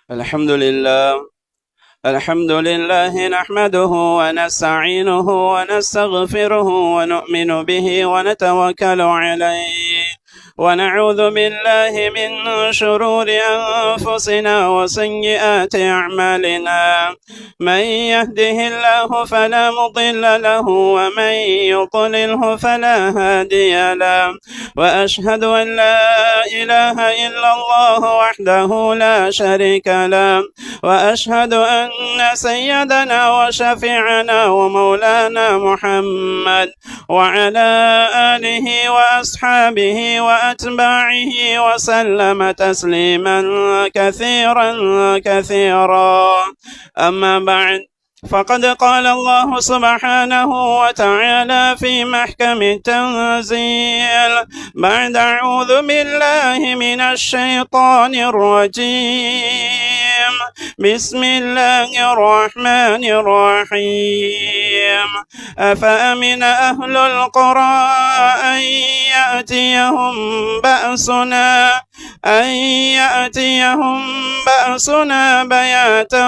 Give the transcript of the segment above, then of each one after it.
الحمد لله نحمده ونستعينه ونستغفره ونؤمن به ونتوكل عليه ونعوذ بالله من شرور أنفسنا وسيئات أعمالنا من يهده الله فلا مضل له ومن يضلله فلا هادي له وأشهد أن لا إله إلا الله وحده لا شريك له وأشهد أن سيدنا وشفيعنا ومولانا محمد وعلى آله وأصحابه وأتباعه وسلم تسليما كثيرا أما بعد فقد قال الله سبحانه وتعالى في محكم التنزيل بعد أعوذ بالله من الشيطان الرجيم بسم الله الرحمن الرحيم أفأمن أهل القرى أن يأتيهم بأسنا بياتا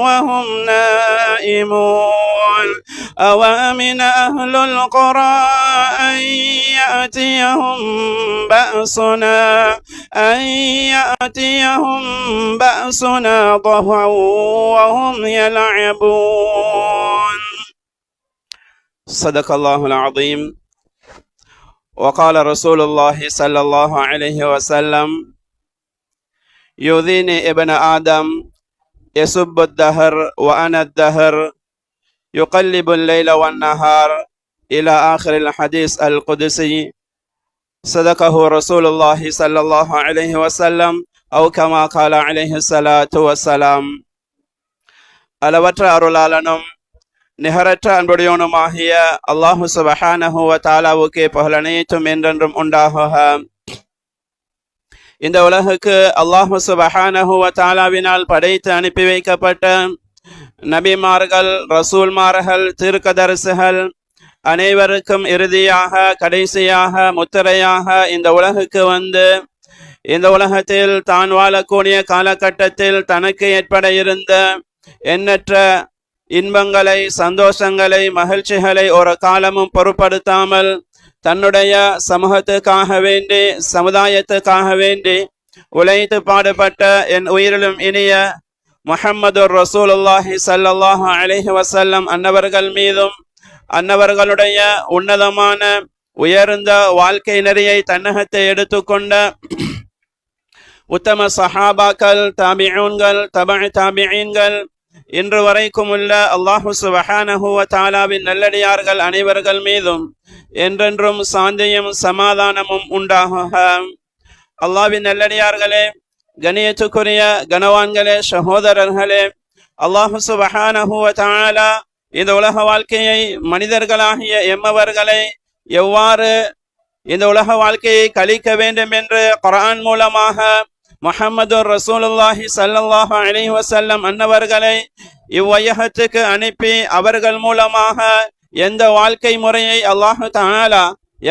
وهم نائمون أوأمن أهل القرى أن يأتيهم بأسنا ضحى وهم يلعبون صدق الله العظيم. وقال رسول الله صلى الله عليه وسلم يؤذيني ابن آدم يسب الدهر وأنا الدهر يقلب الليل والنهار إلى آخر الحديث القدسي. صدقه رسول الله صلى الله عليه وسلم أو كما قال عليه الصلاة والسلام. அளவற்ற அருளாளனும் நிகரற்ற அன்புடையவனுமாகிய அல்லாஹு சுப்ஹானஹு வ தஆலாவுக்கே புகழ் அனைத்தும் என்றென்றும் உண்டாகுக. இந்த உலகுக்கு அல்லாஹு சுப்ஹானஹு வ தஆலாவினால் படைத்து அனுப்பி வைக்கப்பட்ட நபிமார்கள், ரசூல்மார்கள், தீர்க்கதரிசிகள் அனைவருக்கும் இறுதியாக கடைசியாக முத்திரையாக இந்த உலகுக்கு வந்து இந்த உலகத்தில் தான் வாழக்கூடிய காலகட்டத்தில் தனக்கு ஏற்பட இருந்த எண்ணற்ற இன்பங்களை, சந்தோஷங்களை, மகிழ்ச்சிகளை ஒரு காலமும் பொருட்படுத்தாமல் தன்னுடைய சமூகத்துக்காக வேண்டி, சமுதாயத்துக்காக வேண்டி உழைத்து பாடுபட்ட என் உயிரிலும் இனிய முஹம்மது ரசூலுல்லாஹி ஸல்லல்லாஹு அலைஹி வஸல்லம் அன்னவர்கள் மீதும் அன்னவர்களுடைய உன்னதமான உயர்ந்த வாழ்க்கை நெறியை தன்னகத்தை எடுத்துக்கொண்ட உத்தம சஹாபாக்கள், தாபிஊன்கள், தபஅ தாபிஈன்கள், இன்று வரைக்கும் உள்ள அல்லாஹு சுப்ஹானஹு வ தஆலாவின் நல்லடியார்கள் அனைவர்கள் மீதும் என்றென்றும் சாந்தியும் சமாதானமும் உண்டாகுக. அல்லாஹ்வின் நல்லடியார்களே, கணியத்துக்குரிய கனவான்களே, சகோதரர்களே, அல்லாஹு சுப்ஹானஹு வ தஆலா இந்த உலக வாழ்க்கையை, மனிதர்களாகிய எம்மவர்களை எவ்வாறு இந்த உலக வாழ்க்கையை கழிக்க வேண்டும் என்று குர்ஆன் மூலமாக முஹம்மது ரசூலுல்லாஹி ஸல்லல்லாஹு அலைஹி வஸல்லம் அன்னவர்களை இவ்வையகத்துக்கு அனுப்பி அவர்கள் மூலமாக எந்த வாழ்க்கை முறையை அல்லாஹு தஆலா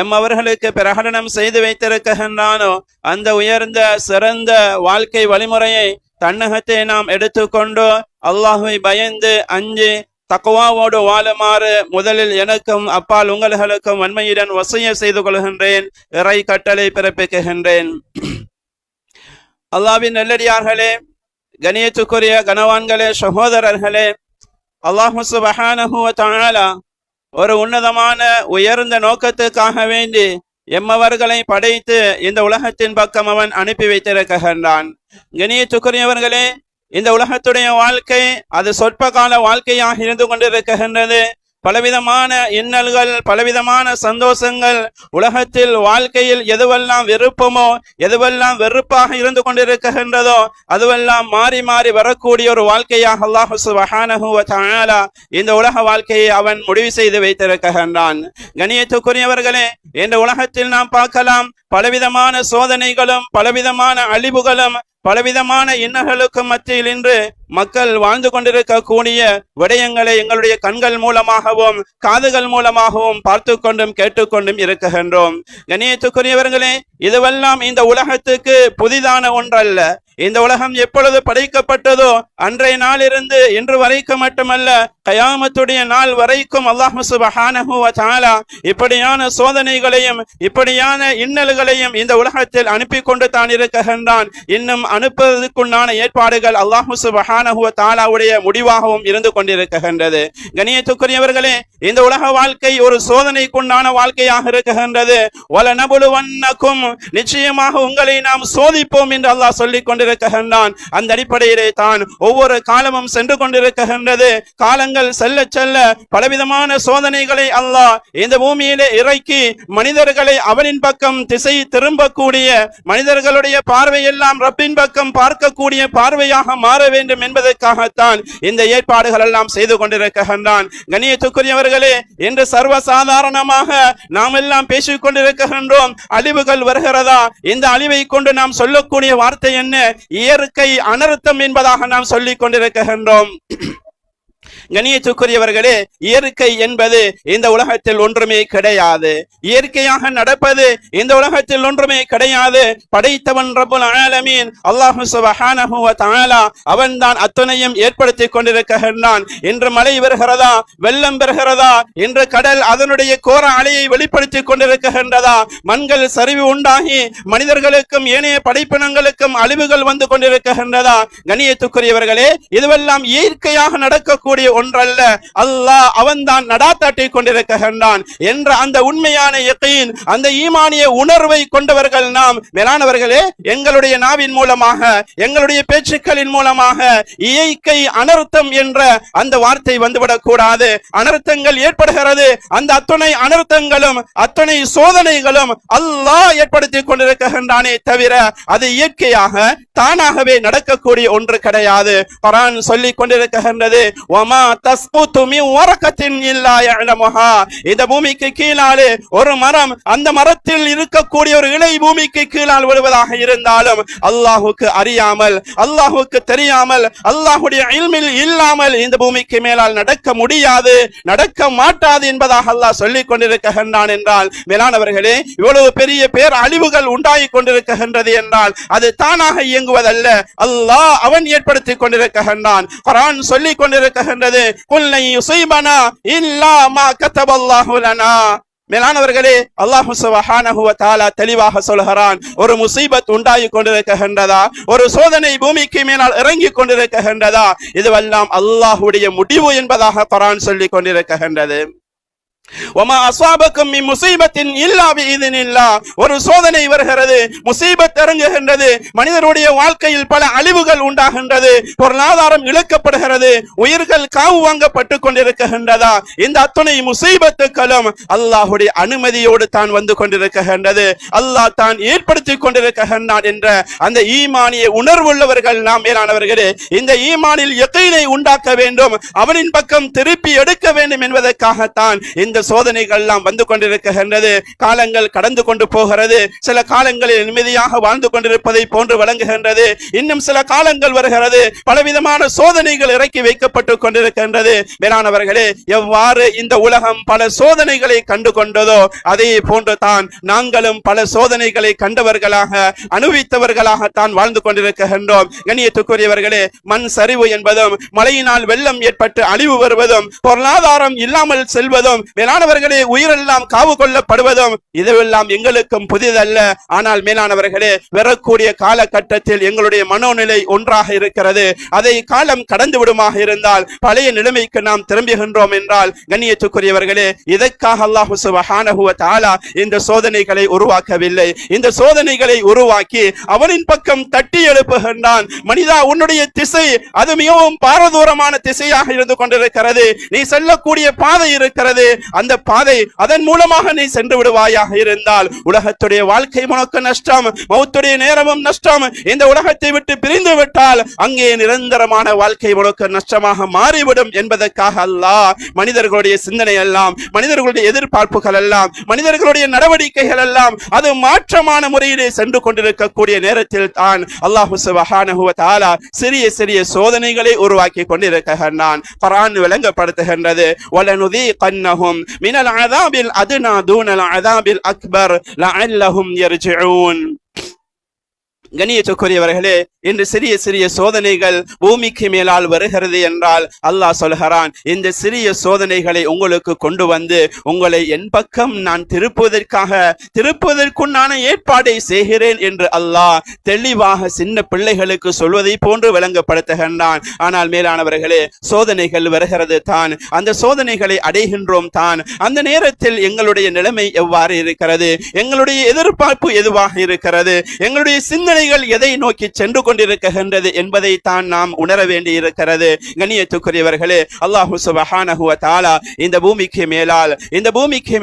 எம்மவர்களுக்கு பிரகடனம் செய்து வைத்திருக்கின்றானோ அந்த உயர்ந்த சிறந்த வாழ்க்கை வழிமுறையை தன்னகத்தை நாம் எடுத்துக்கொண்டு அல்லாஹ்வை பயந்து அஞ்சி தக்வாவோடு வாழுமாறு முதலில் எனக்கும் அப்பால் உங்களுக்கும் வன்மையுடன் வசிய செய்து கொள்கின்றேன், இறை கட்டளை பிறப்பிக்குகின்றேன். அல்லாஹ்வின் நல்லடியார்களே, கணியத்துக்குரிய கனவான்களே, சகோதரர்களே, அல்லாஹு சுப்ஹானஹு வ தஆலா ஒரு உன்னதமான உயர்ந்த நோக்கத்துக்காக வேண்டி எம்மவர்களை படைத்து இந்த உலகத்தின் பக்கம் அவன் அனுப்பி வைத்திருக்கின்றான். கணியத்துக்குரியவர்களே, இந்த உலகத்துடைய வாழ்க்கை அது சொற்ப கால வாழ்க்கையாக இருந்து கொண்டிருக்கின்றது. பலவிதமான இன்னல்கள், பலவிதமான சந்தோஷங்கள், உலகத்தில் வாழ்க்கையில் எதுவெல்லாம் விருப்பமோ, எதுவெல்லாம் வெறுப்பாக இருந்து கொண்டிருக்கின்றதோ அதுவெல்லாம் மாறி மாறி வரக்கூடிய ஒரு வாழ்க்கையாக அல்லாஹ் சுப்ஹானஹு வ தஆலா இந்த உலக வாழ்க்கையை அவன் முடிவு செய்து வைத்திருக்கின்றான். கணியத்துக்குரியவர்களே, இந்த உலகத்தில் நாம் பார்க்கலாம் பலவிதமான சோதனைகளும் பலவிதமான அழிவுகளும் பலவிதமான இன்னல்களுக்கு மத்தியில் இன்று மக்கள் வாழ்ந்து கொண்டிருக்கக்கூடிய விடயங்களை எங்களுடைய கண்கள் மூலமாகவும் காதுகள் மூலமாகவும் பார்த்து கொண்டும் கேட்டுக்கொண்டும் இருக்கின்றோம். கணியத்துக்குரியவர்களே, இதுவெல்லாம் இந்த உலகத்துக்கு புதிதான ஒன்றல்ல. இந்த உலகம் எப்பொழுது படைக்கப்பட்டதோ அன்றைய நாளிலிருந்து இன்று வரைக்கும் மட்டுமல்ல கயாமத்துடைய நாள் வரைக்கும் அல்லாஹ் சுப்ஹானஹு வ தஆலா இப்படியான சோதனைகளையும் இப்படியான இன்னல்களையும் இந்த உலகத்தில் அனுப்பி கொண்டு தான் இருக்கின்றான். இன்னும் அனுப்புவதற்குண்டான ஏற்பாடுகள் அல்லாஹ் சுப்ஹானஹு வ தஆலாவுடைய முடிவாகவும் இருந்து கொண்டிருக்கின்றது. கண்ணியத்துக்குரியவர்களே, இந்த உலக வாழ்க்கை ஒரு சோதனைக்குண்டான வாழ்க்கையாக இருக்கின்றது. வலனபுலுவன்னகும், நிச்சயமாக உங்களை நாம் சோதிப்போம் என்று அல்லாஹ் சொல்லிக் கொண்டிருக்கின்றான். அந்த அடிப்படையிலே தான் ஒவ்வொரு காலமும் சென்று கொண்டிருக்கின்றது. காலங்கள் செல்ல செல்ல பலவிதமான சோதனைகளை அல்லாஹ் இந்த பூமியிலே இறக்கி மனிதர்களை அவனின் பக்கம் திசை திரும்பக்கூடிய, மனிதர்களுடைய பார்வையெல்லாம் ரப்பின் பக்கம் பார்க்கக்கூடிய பார்வையாக மாற வேண்டும் என்பதற்காகத்தான் இந்த ஏற்பாடுகள் எல்லாம் செய்து கொண்டிருக்கின்றான். கண்ணியத்துக்குரியவர்களே, இன்று சர்வசாதாரணமாக நாம் எல்லாம் பேசிக் கொண்டிருக்கின்றோம். அழிவுகள் வருகிறதா? இந்த அழிவை கொண்டு நாம் சொல்லக்கூடிய வார்த்தை என்ன? இயற்கை அனர்த்தம் என்பதாக நாம் சொல்லிக் கொண்டிருக்கின்றோம். கண்ணியத்துக்குரியவர்களே, இயற்கை என்பது இந்த உலகத்தில் ஒன்றுமே கிடையாது. இயற்கையாக நடப்பது இந்த உலகத்தில் ஒன்றுமே கிடையாது. படைத்தவன் ரப்புல் ஆலமீன் அல்லாஹ் சுப்ஹானஹு வ தஆலா அவன்தான் அத்தனையும் ஏற்படுத்தி கொண்டிருக்கின்றான். இன்று மழை வருகிறதா? வெள்ளம் பெறுகிறதா? இன்று கடல் அதனுடைய கோர அலையை வெளிப்படுத்தி கொண்டிருக்கின்றதா? மண்கள் சரிவு உண்டாகி மனிதர்களுக்கும் ஏனைய படைப்பினங்களுக்கும் அழிவுகள் வந்து கொண்டிருக்கின்றதா? கண்ணியத்துக்குரியவர்களே, இதுவெல்லாம் இயற்கையாக நடக்கக்கூடிய ஒன்றல்ல. அல்லாஹ் அவன்தான் நடாத்தாட்டி கொண்டிருக்கின்றான் என்ற அந்த உண்மையான யகீன், அந்த ஈமானிய உணர்வை கொண்டவர்கள் நாம். மேலானவர்களே, எங்களுடைய நாவின் மூலமாக, எங்களுடைய பேச்சுக்களின் மூலமாக இயற்கை அனர்த்தம் என்ற அந்த வார்த்தை வந்துவிடக் கூடாது. அனர்த்தங்கள் ஏற்படுகிறது. அந்த அத்தனை அனர்த்தங்களும் அத்தனை சோதனைகளும் அல்லாஹ் ஏற்படுத்தி கொண்டிருக்கின்றானே தவிர அது இயற்கையாக தானாகவே நடக்கக்கூடிய ஒன்று கிடையாது. குர்ஆன் சொல்லிக் கொண்டிருக்கின்றது, இந்த பூமிக்கு கீழாலே ஒரு மரம், அந்த மரத்தில் இருக்கக்கூடிய ஒரு இலை பூமிக்கு கீழால் விழுவதாக இருந்தாலும் அல்லாஹுக்கு அறியாமல், அல்லாஹுக்கு தெரியாமல், அல்லாஹுடைய இல்மில் இல்லாமல் இந்த பூமிக்கு மேலால் நடக்க முடியாது, நடக்க மாட்டாது என்பதாக அல்லாஹ் சொல்லிக் கொண்டிருக்கின்றான். என்றால் மேலானவர்களே, இவ்வளவு பெரிய பேர் அழிவுகள் உண்டாகி கொண்டிருக்கின்றது என்றால் அது தானாக இயங்குவதல்ல, அல்லாஹ் அவன் ஏற்படுத்தி கொண்டிருக்கின்றான். குர்ஆன் சொல்லிக் கொண்டிருக்கின்றது, குல்லை யுஸீபனா இல்லா மா கதபல்லாஹு லனா. மேலானவர்களே, அல்லாஹ் சுப்ஹானஹு வ தஆலா தெளிவாக சொல்கிறான், ஒரு முசீபத் உண்டாகி கொண்டிருக்கின்றதா, ஒரு சோதனை பூமிக்கு மேலால் இறங்கி கொண்டிருக்கின்றதா, இதுவெல்லாம் அல்லாஹ்வுடைய முடிவு என்பதாக குர்ஆன் சொல்லிக் கொண்டிருக்கின்றது. வமா அஸாபக்கும் மின் முஸீபத்தின் இல்லா பிஇذனில்லாஹ். ஒரு சோதனை வருகிறது, முசீபத் இறங்குகின்றது, மனிதனுடைய வாழ்க்கையில் பல அழிவுகள் உண்டாகின்றது, பொருளாதாரம் இழக்கப்படுகிறது, உயிர்கள் காவு வாங்கப்பட்டு கொண்டிருக்கின்றதா, இந்த அத்தனை முசீபத்துக்களும் அல்லாஹ்வுடைய அனுமதியோடு தான் வந்து கொண்டிருக்கின்றது, அல்லாஹ் தான் ஏற்படுத்தி கொண்டிருக்கின்றான் என்ற அந்த ஈமானிய உணர்வுள்ளவர்கள் நாம். மேலானவர்களே, இந்த ஈமானில் யகீனை உண்டாக்க வேண்டும், அவனின் பக்கம் திருப்பி எடுக்க வேண்டும் என்பதற்காகத்தான் இந்த சோதனைகள் எல்லாம் வந்து கொண்டிருக்கின்றது. காலங்கள் கடந்து கொண்டு போகிறது. சில காலங்களில் நிம்மதியாக வாழ்ந்து கொண்டிருப்பதை போன்று வழங்குகின்றது. இன்னும் சில காலங்கள் வருகிறது, பலவிதமான சோதனைகள் இறக்கி வைக்கப்பட்டு கொண்டிருக்கின்றது. மேலானவர்களே, எவ்வாறு இந்த உலகம் பல சோதனைகளை கண்டு கொண்டதோ அதே போன்று தான் நாங்களும் பல சோதனைகளை கண்டவர்களாக அனுபவித்தவர்களாகத்தான் வாழ்ந்து கொண்டிருக்கின்றோம். கண்ணியத்துக்குரியவர்களே, மண் சரிவு என்பதும், மழையினால் வெள்ளம் ஏற்பட்டு அழிவு வருவதும், பொருளாதாரம் இல்லாமல் செல்வதும், மேலானவர்களே உயிரெல்லாம் காவு கொள்ளப்படுவதும் இதுவெல்லாம் எங்களுக்கும் புதிதல்ல. ஆனால் மேலானவர்களே, வரக்கூடிய காலகட்டத்தில் எங்களுடைய மனோநிலை ஒன்றாக இருக்கிறது. அதை காலம் கடந்து விடுமாக இருந்தால் பழைய நிலைமைக்கு நாம் திரும்புகின்றோம் என்றால், கண்ணியத்துக்குரியவர்களே, இதற்காக அல்லாஹ் சுப்ஹானஹு வ தஆலா இந்த சோதனைகளை உருவாக்கவில்லை. இந்த சோதனைகளை உருவாக்கி அவனின் பக்கம் தட்டி எழுப்புகின்றான். மனிதா, உன்னுடைய திசை அது மிகவும் பாரதூரமான திசையாக இருந்து கொண்டிருக்கிறது. நீ செல்லக்கூடிய பாதை இருக்கிறது, அந்த பாதை அதன் மூலமாக நீ சென்று விடுவாயாக இருந்தால் உலகத்துடைய வாழ்க்கை உனக்கு நஷ்டம், மௌத்துடைய நேரமும் நஷ்டம். இந்த உலகத்தை விட்டு பிரிந்து விட்டால் அங்கே நிரந்தரமான வாழ்க்கை உனக்கு நஷ்டமாக மாறிவிடும் என்பதற்காக அல்லாஹ் மனிதர்களுடைய சிந்தனை எல்லாம், மனிதர்களுடைய எதிர்பார்ப்புகள் எல்லாம், மனிதர்களுடைய நடவடிக்கைகள் எல்லாம் அது மாற்றமான முறையிலே சென்று கொண்டிருக்கக்கூடிய நேரத்தில் தான் அல்லாஹ் சுப்ஹானஹு வ தஆலா சிறிய சிறிய சோதனைகளை உருவாக்கி கொண்டிருக்கின்றான். குர்ஆன் விளங்கப்படுத்துகின்றது, வலனுதீகன்னஹும் மினல் அஸாபில் அத்னா தூனல் அஸாபில் அக்பர் லஅல்லஹும் யர்ஜிஊன். கண்ணியத்துக்குரியவர்களே, இன்று சிறிய சிறிய சோதனைகள் பூமிக்கு மேலால் வருகிறது என்றால் அல்லாஹ் சொல்கிறான், இந்த சிறிய சோதனைகளை உங்களுக்கு கொண்டு வந்து உங்களை என் பக்கம் நான் திருப்புவதற்குண்டான ஏற்பாடை செய்கிறேன் என்று அல்லாஹ் தெளிவாக சின்ன பிள்ளைகளுக்கு சொல்வதை போன்று விளங்கப்படுத்துகின்றான். ஆனால் மேலானவர்களே, சோதனைகள் வருகிறது தான், அந்த சோதனைகளை அடைகின்றோம் தான். அந்த நேரத்தில் எங்களுடைய நிலைமை எவ்வாறு இருக்கிறது, எங்களுடைய எதிர்பார்ப்பு எதுவாக இருக்கிறது, எங்களுடைய சிந்தனைகள் எதை நோக்கி சென்று கொண்டிருக்கின்றது என்பதை தான் நாம் உணர வேண்டி இருக்கிறது. கண்ணியத்துக்குரியவர்களே, அல்லாஹ் சுப்ஹானஹு வ தஆலா இந்த பூமிக்கு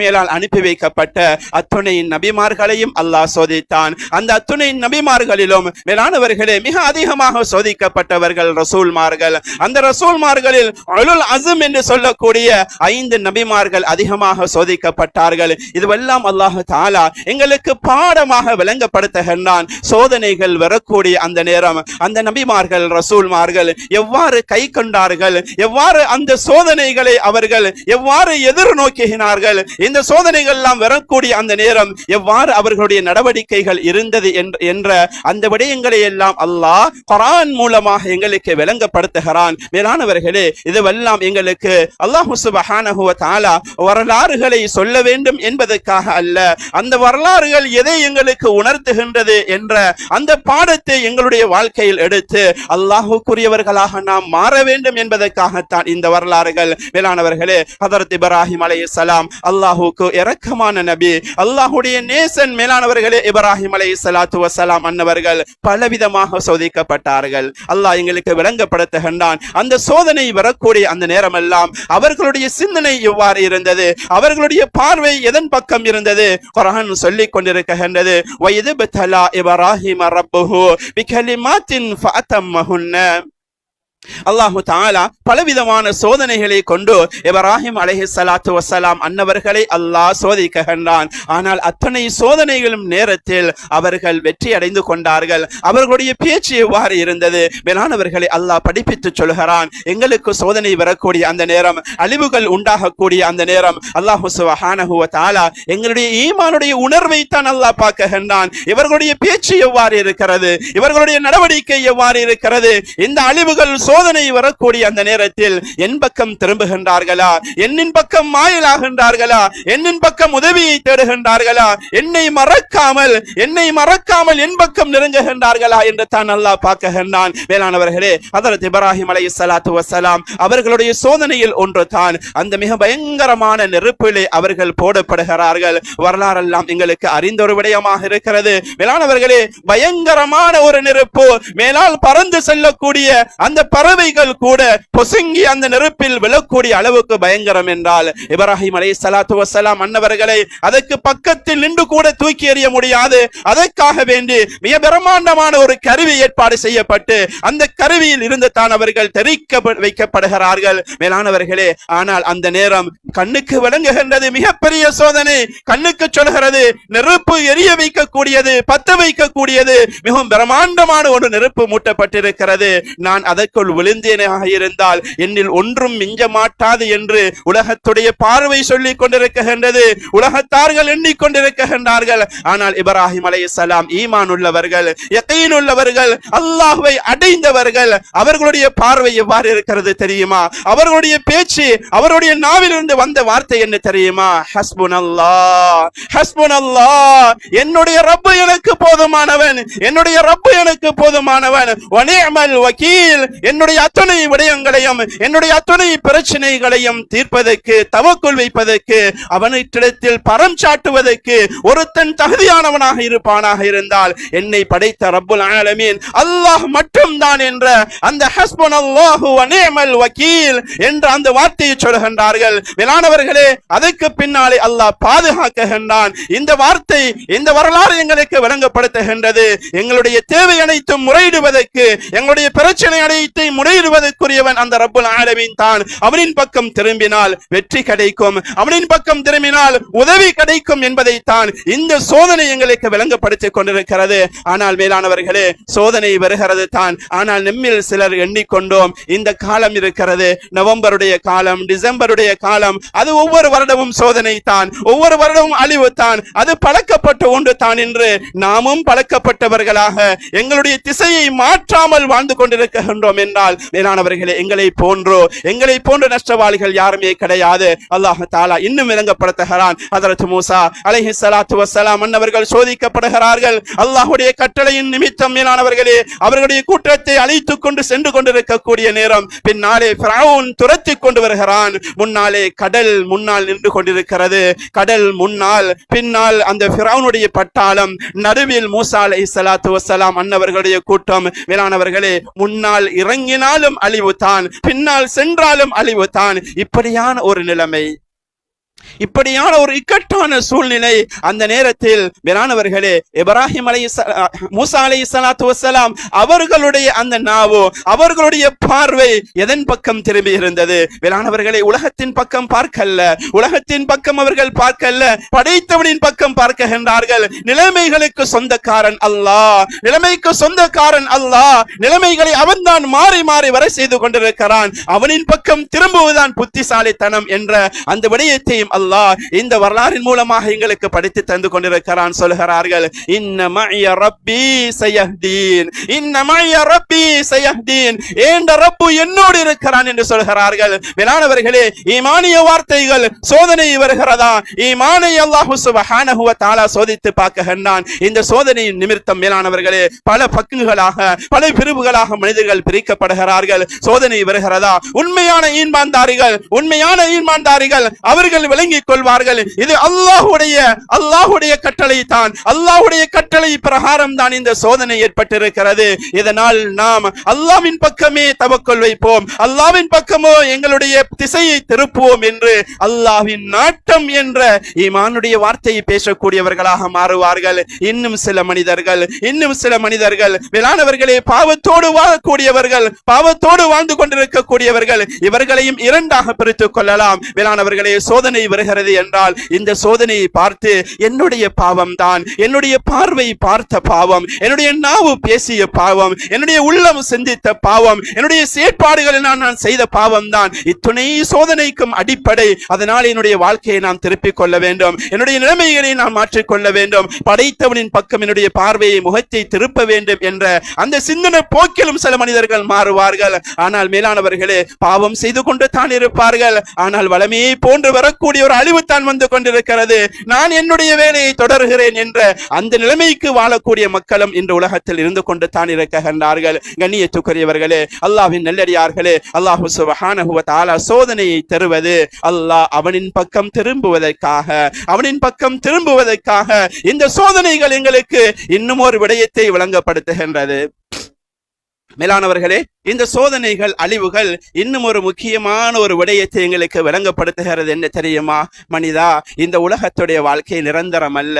மேலால் அனுப்பி வைக்கப்பட்ட அத்துணை நபிமார்களையும் அல்லாஹ் சோதித்தான். அந்த அத்துணை நபிமார்களிலும் மேலானவர்களே, மிக அதிகமாக சோதிக்கப்பட்டவர்கள் ரசூல்மார்கள். அந்த ரசூல்மார்களில் உலுல் அஸ்ம் என்று சொல்லக்கூடிய 5 நபிமார்கள் அதிகமாக சோதிக்கப்பட்டார்கள். இதுவெல்லாம் அல்லாஹ் தஆலா எங்களுக்கு பாடமாக விளங்கப்படுத்துகின்றான். சோதனைகள் வரக்கூடிய அந்த நேரம் அந்த நபிமார்கள் ரசூல்மார்கள் எவ்வாறு கை கொண்டார்கள், எவ்வாறு அந்த சோதனைகளை அவர்கள் எவ்வாறு எதிர்நோக்கினார்கள், இந்த சோதனைகள் எல்லாம் வரக்கூடிய அந்த நேரம் எவ்வாறு அவர்களுடைய நடவடிக்கைகள் இருந்தது என்ற அந்த விடயங்களை எல்லாம் அல்லாஹ் குர்ஆன் மூலமாக எங்களுக்கு விளங்கப்படுத்துகிறான். மேலானவர்களே, இதுவெல்லாம் எங்களுக்கு அல்லாஹ் சுப்ஹானஹு வ தஆலா வரலாறுகளை சொல்ல வேண்டும் என்பதற்காக அல்ல, அந்த வரலாறுகள் எதை எங்களுக்கு உணர்த்துகின்றது என்ற அந்த பாடத்தை எங்களுடைய வாழ்க்கையில் எடுத்து அல்லாஹ்வுக்குரியவர்களாக நாம் மாற வேண்டும் என்பதற்காகத்தான் இந்த வரலாறுகள். மேலானவர்களே, ஹஜ்ரத் இப்ராஹிம் அலைஹிஸ்ஸலாம் அல்லாஹ்வுக்கு இரக்கமான நபி, அல்லாஹ்வுடைய நேசன். மேலானவர்களே, இப்ராஹிம் அலைஹிஸ்ஸலாத்து வஸ்ஸலாம் அன்னவர்கள் பலவிதமாக சோதிக்கப்பட்டார்கள். அல்லாஹ் எங்களுக்கு விளங்கப்படுத்துகின்றான், அந்த சோதனை வரக்கூடிய அந்த நேரமெல்லாம் அவர்களுடைய சிந்தனை எவ்வாறு இருந்தது, அவர்களுடைய பார்வை எதன் பக்கம் இருந்தது. குர்ஆன் சொல்லிக் கொண்டிருக்கின்றது, வயது பத்தலா இப்ராஹிம் ரப்புஹு பிகலிமாத்தின் ஃபஅத்தம்மஹுன்ன. அல்லாஹு தஆலா பலவிதமான சோதனைகளை கொண்டு இப்ராஹிம் அலைஹிஸ்ஸலாத்து வஸ்ஸலாம் அன்னவர்களை அல்லாஹ் சோதிக்கின்றான். ஆனால் அத்தனை சோதனைகளும் நேரத்தில் அவர்கள் வெற்றி அடைந்து கொண்டார்கள். அவர்களுடைய பேச்சு எவ்வாறு இருந்தது, மேலானவர்களை அல்லாஹ் படிப்பித்து சொல்கிறான். எங்களுக்கு சோதனை வரக்கூடிய அந்த நேரம், அழிவுகள் உண்டாகக்கூடிய அந்த நேரம் அல்லாஹ் சுப்ஹானஹு வ தஆலா எங்களுடைய ஈமானுடைய உணர்வை தான் அல்லாஹ் பார்க்கின்றான். இவர்களுடைய பேச்சு எவ்வாறு இருக்கிறது, இவர்களுடைய நடவடிக்கை எவ்வாறு இருக்கிறது, இந்த அழிவுகள் சோதனை வரக்கூடிய அந்த நேரத்தில் என் பக்கம் திரும்புகின்றார்களா, என்னின் பக்கம் மாயலாகின்றார்களா, என்னின் பக்கம் உதவியை தேடுகின்றார்களா, என்னை மறக்காமல் என் பக்கம் நெருங்குகின்றார்களா என்று தான் அல்லாஹ் பார்க்கின்றான். மேலானவர்களே, ஹஜ்ரத் இப்ராஹிம் அலைஹிஸ்ஸலாத்து வஸ்ஸலாம் அவர்களுடைய சோதனையில் ஒன்று தான் அந்த மிக பயங்கரமான நெருப்பிலே அவர்கள் போடப்படுகிறார்கள். வரலாறெல்லாம் எங்களுக்கு அறிந்த ஒரு விடயமாக இருக்கிறது. மேலானவர்களே, பயங்கரமான ஒரு நெருப்பு, மேலால் பறந்து செல்லக்கூடிய அந்த பறவைகள் கூட பொசுங்கி அந்த நெருப்பில் விழக்கூடிய அளவுக்கு பயங்கரம் என்றால் இப்ராஹிம் அலைஹிஸ்ஸலாத்து வஸ்ஸலாம் அன்னவர்களை அதற்கு பக்கத்தில் நின்று கூட தூக்கி எறிய முடியாது. அதற்காக வேண்டி மிக பிரம்மாண்டமான ஒரு கருவி ஏற்பாடு செய்யப்பட்டு அந்த கருவியில் இருந்து தான் அவர்கள் தெரிக்க வைக்கப்படுகிறார்கள். மேலானவர்களே, ஆனால் அந்த நேரம் கண்ணுக்கு விளங்குகின்றது மிகப்பெரிய சோதனை. கண்ணுக்கு சொல்கிறது, நெருப்பு எரிய வைக்கக்கூடியது, பத்த வைக்கக்கூடியது, மிகவும் பிரம்மாண்டமான ஒரு நெருப்பு மூட்டப்பட்டிருக்கிறது. நான் அதற்குள் விழுந்தேனாக இருந்தால் என்னில் ஒன்றும் மிஞ்ச மாட்டாது என்று உலகத்துடைய பார்வை சொல்லிக் கொண்டிருக்கின்றது, உலகத்தார்கள் எண்ணிக்கொண்டிருக்கின்றார்கள். ஆனால் இப்ராஹிம் அலைஹிஸ்ஸலாம் ஈமான் உள்ளவர்கள், யகீன் உள்ளவர்கள், அல்லாஹ்வை அடைந்தவர்கள். அவர்களுடைய பார்வை எவ்வாறு இருக்கிறது தெரியுமா? அவர்களுடைய பேச்சு, அவருடைய நாவிலிருந்து வந்த வார்த்தை என்ன தெரியுமா? ஹஸ்புனல்லாஹ், ஹஸ்புனல்லாஹ், என்னுடைய ரப்பு எனக்கு போதுமானவன், என்னுடைய ரப்பு எனக்கு போதுமானவன், வ நிஅமல் வகீல், என்னுடைய அத்தனை விடயங்களையும் என்னுடைய அத்தனை பிரச்சனைகளையும் தீர்ப்பதற்கு, தவக்குள் வைப்பதற்கு, அவனிடத்தில் பரம் சாட்டுவதற்கு ஒருத்தன் தகுதியானவனாக இருப்பானாக இருந்தால் என்னை படைத்த ரப்புல் ஆலமீன் அல்லாஹ் மட்டும்தான் என்ற அந்த ஹஸ்புனல்லாஹு வ நிஅமல் வகீல் என்ற அந்த வார்த்தையை சொல்கின்றார்கள். மேலானவர்களே, அதற்கு பின்னாலே அல்லாஹ் பாதுகாக்குகின்றான். இந்த வார்த்தை, இந்த வரலாறு எங்களுக்கு விளங்கப்படுத்துகின்றது. எங்களுடைய தேவை அனைத்தும் முறையிடுவதற்கு, எங்களுடைய பிரச்சனை அனைத்து வாழ்க்கையை முறையிடுவதற்குரியவன் அந்த ரப்புல் ஆலமீன் தான். அவனின் பக்கம் திரும்பினால் வெற்றி கிடைக்கும், அவனின் பக்கம் திரும்பினால் உதவி கிடைக்கும் என்பதைத்தான் இந்த சோதனை எங்களுக்கு விளங்கப்படுத்திக் கொண்டிருக்கிறது. ஆனால் மேலானவர்களே, சோதனை வருகிறது தான். ஆனால் நம்மில் சிலர் எண்ணிக்கொண்டோம் இந்த காலம் இருக்கிறது, நவம்பருடைய காலம், டிசம்பருடைய காலம், அது ஒவ்வொரு வருடமும் சோதனை தான், ஒவ்வொரு வருடமும் அழிவு தான், அது பழக்கப்பட்ட ஒன்று தான் என்று நாமும் பழக்கப்பட்டவர்களாக எங்களுடைய திசையை மாற்றாமல் வாழ்ந்து கொண்டிருக்கின்றோம் என்றால் மேலானவர்களே, எங்களை போன்ற நஷ்டவாளிகள் யாருமே கிடையாது. அல்லாஹ் தஆலா இன்னும் விளங்கப்படுத்துகிறான். ஹஜ்ரத் மூசா அலைஹிஸ்ஸலாத்து வஸ்ஸலாம் அன்னவர்கள் சோதிக்கப்படுகிறார்கள். அல்லாஹ்வுடைய கட்டளையின் நிமித்தம் மேலானவர்களே, அவர்களுடைய கூட்டத்தை அழைத்துக் கொண்டு சென்று கொண்டிருக்கக்கூடிய நேரம் பின்னாலே ஃபிரௌன் துரத்தி கொண்டு வருகிறான். முன்னாலே கடல் முன்னால் நின்று கொண்டிருக்கிறது. கடல் முன்னால், பின்னால் அந்த ஃபிரௌனுடைய பட்டாளம், நடுவில் மூசா அலைஹிஸ்ஸலாத்து வஸ்ஸலாம் அன்னவர்களுடைய கூட்டம். மேலானவர்களே, முன்னால் இறங்கினாலும் அழிவு தான், பின்னால் சென்றாலும் அழிவு தான். இப்படியான ஒரு நிலைமை, இப்படியான ஒரு இக்கட்டான சூழ்நிலை அந்த நேரத்தில் மேலானவர்களே, இப்ராஹிம் மூசா அலைஹிஸ்ஸலாத்து வஸ்ஸலாம் அவர்களுடைய அந்த நாவு, அவர்களுடைய பார்வை எதன் பக்கம் திரும்பி இருந்தது? மேலானவர்களே, உலகத்தின் பக்கம் பார்க்கல்ல, உலகத்தின் பக்கம் அவர்கள் பார்க்கல்ல, படைத்தவனின் பக்கம் பார்க்கின்றார்கள். நிலைமைகளுக்கு சொந்தக்காரன் அல்லாஹ், நிலைமைக்கு சொந்தக்காரன் அல்லாஹ், நிலைமைகளை அவன்தான் மாறி மாறி வரை செய்து கொண்டிருக்கிறான். அவனின் பக்கம் திரும்புவதுதான் புத்திசாலித்தனம் என்ற அந்த விடயத்தை அல்லாஹ் இந்த வரலாறின் மூலமாக எங்களுக்கு படித்து தந்து கொண்டிருக்கிறான். சொல்கிறார்கள், இன்ன மஅய ரப்பி சயஹ்தீன், இன்ன மஅய ரப்பி சயஹ்தீன், ஏண்ட ரப்பு என்னோடு இருக்கிறான் என்று சொல்கிறார்கள். மேலானவர்களே, ஈமானிய வார்த்தைகள் சோதனை வருகிறதா? ஈமானை அல்லாஹ் சுப்ஹானஹு வ தஆலா சோதித்து பார்க்கின்றான். இந்த சோதனையின் நிமித்தம் மேலானவர்களே, பல பங்குகளாக, பல பிரிவுகளாக மனிதர்கள் பிரிக்கப்படுகிறார்கள். சோதனை வருகிறதா? உண்மையான ஈமான்தாரிகள் அவர்கள் விளங்கிக் கொள்வார்கள், இது அல்லாஹ்வுடைய கட்டளை தான், அல்லாஹ்வுடைய கட்டளை பிரகாரம் தான் இந்த சோதனை ஏற்பட்டிருக்கிறது. இதனால் நாம் அல்லாஹ்வின் பக்கமே தவக்கல் வைப்போம், அல்லாஹ்வின் பக்கமோ எங்களுடைய திசையை திருப்புவோம் என்று அல்லாஹ்வின் நாட்டம் என்ற ஈமானுடைய வார்த்தையை பேசக்கூடியவர்களாக மாறுவார்கள். இன்னும் சில மனிதர்கள் மேலானவர்களே, பாவத்தோடு வாழக்கூடியவர்கள், பாவத்தோடு வாழ்ந்து கொண்டிருக்கக்கூடியவர்கள், இவர்களையும் இரண்டாக பிரித்துக் கொள்ளலாம். மேலானவர்களே, சோதனை வருகிறது என்றால் இந்த சோதனையை பார்த்து என்னுடைய பாவம் தான், என்னுடைய பார்வை பார்த்த பாவம், என்னுடைய நாவு பேசிய பாவம், என்னுடைய உள்ளம் சிந்தித்த பாவம், என்னுடைய செயற்பாடுகள் நான் செய்த பாவம் தான் இத்துணை சோதனைக்கும் அடிப்படை. அதனால் என்னுடைய வாழ்க்கையை நாம் திருப்பிக் கொள்ள வேண்டும், என்னுடைய நிலைமைகளை நாம் மாற்றிக்கொள்ள வேண்டும், படைத்தவனின் பக்கம் என்னுடைய பார்வையை, முகத்தை திருப்ப வேண்டும் என்ற அந்த சிந்தனை போக்கிலும் சில மனிதர்கள் மாறுவார்கள். ஆனால் மேலானவர்களே, பாவம் செய்து கொண்டு தான் இருப்பார்கள். ஆனால் வளமையை போன்று வரக்கூடிய ஒரு அழிவு தான் வந்து கொண்டிருக்கிறது. நான் என்னுடைய வேலையை தொடர்கிறேன் என்ற அந்த நிலைமைக்கு வாழக்கூடிய மக்களும் இந்த உலகத்தில் இருந்து கொண்டு தான் இருக்கின்றார்கள். கண்ணியத்துக்குரியவர்களே, அல்லாஹ்வின் நல்லடியார்களே, அல்லாஹ் சுப்ஹானஹு வ தஆலா சோதனையை தருவது அல்லாஹ் அவனின் பக்கம் திரும்புவதற்காக இந்த சோதனைகள் எங்களுக்கு இன்னும் ஒரு விடயத்தை விளங்கப்படுத்துகின்றது. மேலானவர்களே, இந்த சோதனைகள், அழிவுகள் இன்னும் ஒரு முக்கியமான ஒரு விடயத்தை எங்களுக்கு விளங்கப்படுத்துகிறது. என்ன தெரியுமா? மனிதா, இந்த உலகத்துடைய வாழ்க்கை நிரந்தரம் அல்ல,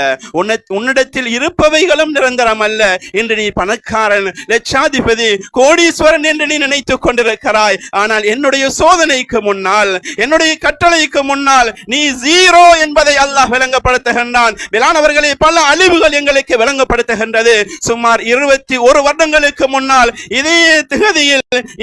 உன்னிடத்தில் இருப்பவைகளும் நிரந்தரம் அல்ல. இன்று நீ பணக்காரன், லட்சாதிபதி, கோடீஸ்வரன் என்று நீ நினைத்துக் கொண்டிருக்கிறாய். ஆனால் என்னுடைய சோதனைக்கு முன்னால், என்னுடைய கட்டளைக்கு முன்னால் நீ ஜீரோ என்பதை அல்லாஹ் விளங்கப்படுத்துகின்றான். மேலானவர்களே, பல அழிவுகள் எங்களுக்கு விளங்கப்படுத்துகின்றது. சுமார் 21 வருடங்களுக்கு முன்னால் இதே திகதியில்,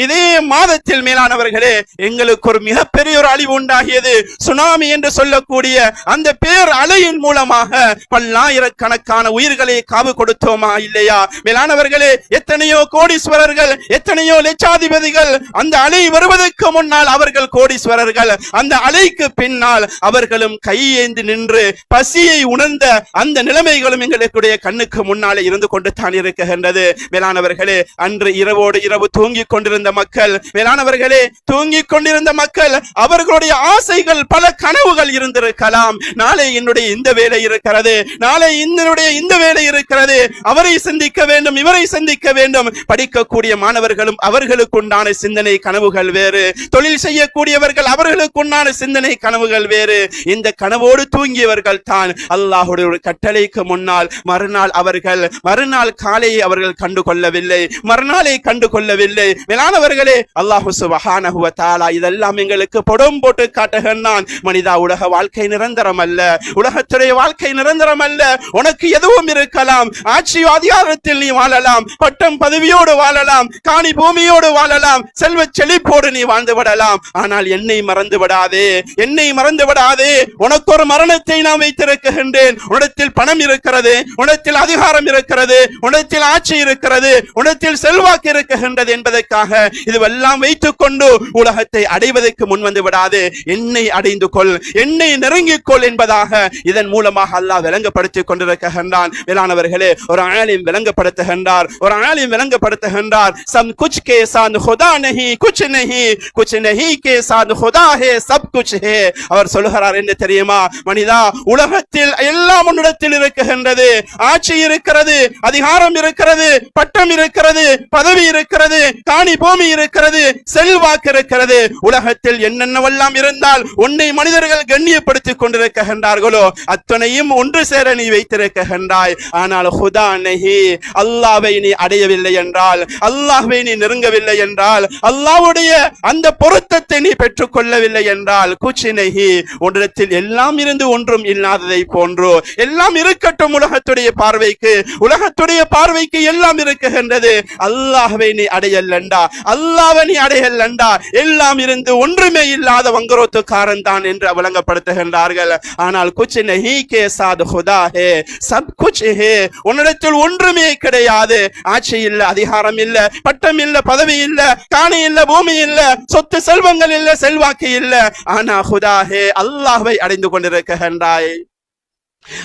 இதே மாதத்தில் மேலானவர்களே, எங்களுக்கு ஒரு மிகப்பெரிய ஒரு அழிவு உண்டாகியது. சுனாமி என்று சொல்லக்கூடிய அந்த பேர் அலையின் மூலமாக பல்லாயிரக்கணக்கான உயிர்களை காவு கொடுத்தோமா இல்லையா? மேலானவர்களே, எத்தனையோ கோடீஸ்வரர்கள், எத்தனையோ லட்சாதிபதிகள் அந்த அலை வருவதற்கு முன்னால் அவர்கள் கோடீஸ்வரர்கள், அந்த அலைக்கு பின்னால் அவர்களும் கையேந்தி நின்று பசியை உணர்ந்த அந்த நிலைமைகளும் எங்களுடைய கண்ணுக்கு முன்னாலே இருந்து கொண்டு தான் இருக்கின்றது. மேலானவர்களே, அன்று இரவோடு இரவு தூங்கிக் கொண்டிருந்த மக்கள், மேலானவர்களே, தூங்கிக் கொண்டிருந்த மக்கள், அவர்களுடைய ஆசைகள், பல கனவுகள் இருந்திருக்கலாம். நாளை என்னுடைய இந்த வேலை இருக்கிறது, நாளை என்னுடைய இந்த வேலை இருக்கிறது, அவரை சந்திக்க வேண்டும், இவரை சந்திக்க வேண்டும். படிக்கக்கூடிய மாணவர்களும் அவர்களுக்குண்டான சிந்தனை கனவுகள் வேறு, தொழில் செய்யக்கூடியவர்கள் அவர்களுக்குண்டான சிந்தனை கனவுகள் வேறு. இந்த கனவோடு தூங்கியவர்கள் தான் அல்லாஹ்வுடைய ஒரு கட்டளைக்கு முன்னால் மறுநாள் காலையை அவர்கள் கண்டுகொள்ளவில்லை, மறுநாளை கண்டுகொள்ளவில்லை. மேலானவர்களே, அல்லாஹ் சுப்ஹானஹு வ தஆலா இதெல்லாம் எங்களுக்கு படம் போட்டு காட்டுகிறான். மனிதா, உலக வாழ்க்கை நிரந்தரம் அல்ல, உலகத்துடைய வாழ்க்கை நிரந்தரம் அல்ல. உனக்கு எதுவும் இருக்கலாம், ஆட்சி அதிகாரத்தில் நீ வாழலாம், பட்டம் பதவியோடு வாழலாம், காணி பூமியோடு வாழலாம், செல்வ செழிப்போடு நீ வாழ்ந்து விடலாம். ஆனால் என்னை மறந்து விடாதே, என்னை மறந்து விடாதே. உனக்கு ஒரு மரணத்தை நான் வைத்திருக்கின்றேன். உன்னிடத்தில் பணம் இருக்கிறது, உன்னிடத்தில் அதிகாரம் இருக்கிறது, உன்னிடத்தில் ஆட்சி இருக்கிறது, உன்னிடத்தில் செல்வாக்கு இருக்குகின்றது என்பதற்காக இதுவெல்லாம் வைத்துக் கொண்டு உலகத்தை அடைவதற்கு முன் வந்து விடாது. என்னை அடைந்து கொள், என்னை நெருங்கிக் கொள் என்பதாக இதன் மூலமாக அல்லாஹ் விளங்கப்படுத்திக் கொண்டிருக்கின்றான். மேலானவர்களே, ஒரு ஆலிம் விளங்கப்படுத்துகின்றார், ஒரு ஆலிம் விளங்கப்படுத்துகின்றார், சம் குச் கே சாத் खुदा नहीं कुछ नहीं कुछ नहीं के साथ खुदा है सब कुछ है. அவர் சொல்கிறார் என்ன தெரியுமா? மனிதா, உலகத்தில் எல்லாம் உன்னிடத்தில் இருக்குகின்றது. ஆட்சி இருக்கிறது, அதிகாரம் இருக்கிறது, பட்டம் இருக்கிறது, பதவி இருக்கிறது, காணி பூமி இருக்கிறது, செல்வாக்கு இருக்கிறது. உலகத்தில் என்னென்னவெல்லாம் இருந்தால் உன்னை மனிதர்கள் கண்ணியப்படுத்திக் கொண்டிருக்கின்றார்களோ அத்தனையும் ஒன்று சேர நீ வைத்திருக்கின்றாய். ஆனால் खुदा नहीं, அல்லாஹ்வை நீ அடையவில்லை என்றால், அல்லாஹ்வை நீ நெருங்கவில்லை என்றால், அல்லாஹ்வுடைய அந்த பொருத்தத்தை நீ பெற்றுக் கொள்ளவில்லை என்றால், குச் நஹி, ஒன்றிடத்தில் எல்லாம் இருந்து ஒன்றும் இல்லாததை போன்று, எல்லாம் இருக்கட்டும் உலகத்துடைய பார்வைக்கு, உலகத்துடைய பார்வைக்கு எல்லாம் இருக்குகின்றது, அல்லாஹ்வை நீ அடையலண்டா, அல்லாஹ்வை நீ அடையலண்டா, எல்லாம் இருந்து ஒன்றுமே இல்லாத வங்கரோத்துக்காரன் தான் என்று வழங்கப்படுத்துகின்றார்கள். ஆனால் குச் நஹி கே சாத் खुदा है सब कुछ है, உன்னிடத்தில் ஒன்றுமே கிடையாது. ஆட்சி இல்ல, அதிகாரம் இல்ல, பட்டம் இல்ல, பதவி இல்ல, காணி இல்ல, பூமி இல்ல, சொத்து செல்வங்கள் இல்ல, செல்வாக்கு இல்ல. ஆனா खुदा है, அல்லாஹ்வை அடைந்து கொண்டிருக்கின்றாய்,